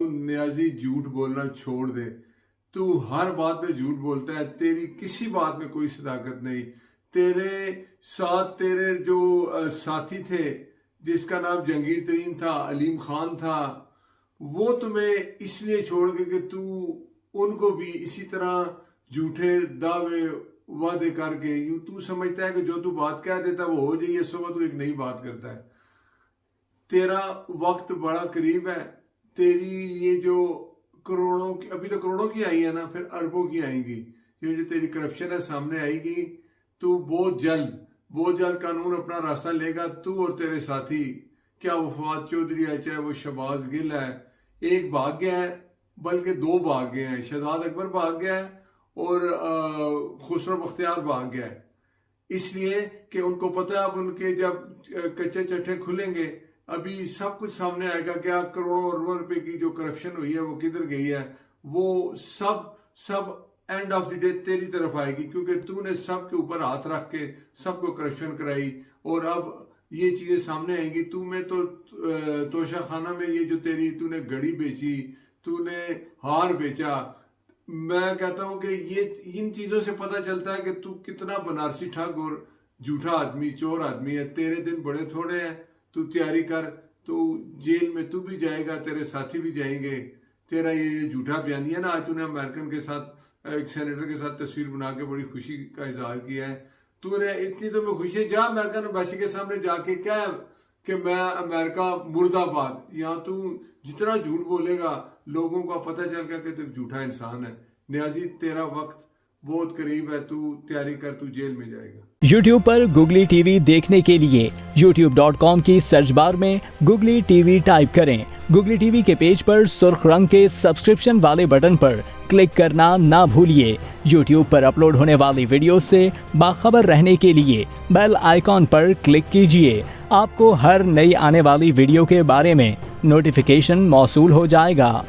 नियाजी झूठ बोलना छोड़ दे। तू हर बात पे झूठ बोलता है, तेरी किसी बात में कोई सदाकत नहीं। तेरे साथ तेरे जो साथी थे जिसका नाम जहांगीर तरीन था, अलीम खान था, वो तुम्हें इसलिए छोड़ के कि तू उनको भी इसी तरह झूठे दावे वादे करके यूं तू समझता है कि जो तू बात कह देता है वो हो जाइए, सुबह तू एक नई बात करता है। तेरा वक्त बड़ा करीब है। तेरी ये जो करोड़ों की, अभी तो करोड़ों की आई है ना, फिर अरबों की आएंगी। ये जो तेरी करप्शन है सामने आएगी। तू बहुत जल्द कानून अपना रास्ता लेगा। तू और तेरे साथी, क्या वो फवाद चौधरी है, चाहे वो शहबाज गिल है, एक भाग गया है, बल्कि दो भाग गए हैं। शहजाद अकबर भाग गया है और खुसरो बख्तियार भाग गया है, इसलिए कि उनको पता है अब उनके जब कच्चे चट्टे खुलेंगे अभी सब कुछ सामने आएगा। क्या करोड़ों अरबों रुपए की जो करप्शन हुई है वो किधर गई है, वो सब एंड ऑफ द डे तेरी तरफ आएगी, क्योंकि तूने सबके ऊपर हाथ रख के सबको करप्शन कराई। और अब ये चीजें सामने आएंगी। तू में तो तोशा खाना में ये जो तेरी तूने घड़ी बेची, तूने हार बेचा, मैं कहता हूं कि ये इन चीजों से पता चलता है कि तू कितना बनारसी ठग और झूठा आदमी, चोर आदमी है। तेरे दिन बड़े थोड़े हैं। तू तैयारी कर, तू जेल में तू भी जाएगा, तेरे साथी भी जाएंगे। तेरा ये झूठा बयानिया ना, आज तूने अमेरिकन के साथ, एक सेनेटर के साथ तस्वीर बना के बड़ी खुशी का इजहार किया है। तूने इतनी तो मैं खुशी, जा अमेरिकन एम्बेसी के सामने जाके क्या कि मैं अमेरिका मुर्दाबाद, यहाँ तू जितना झूठ बोलेगा लोगों को पता चल गया कि तू झूठा इंसान है। नियाजी तेरा वक्त बहुत करीब है, तू तैयारी कर, तू जेल में जाएगा। YouTube पर गुगली टीवी देखने के लिए youtube.com की सर्च बार में गुगली टीवी टाइप करें। गुगली टीवी के पेज पर सुर्ख रंग के सब्सक्रिप्शन वाले बटन पर क्लिक करना ना भूलिए। YouTube पर अपलोड होने वाली वीडियो से बाखबर रहने के लिए बेल आइकॉन पर क्लिक कीजिए। आपको हर नई आने वाली वीडियो के बारे में नोटिफिकेशन मौसूल हो जाएगा।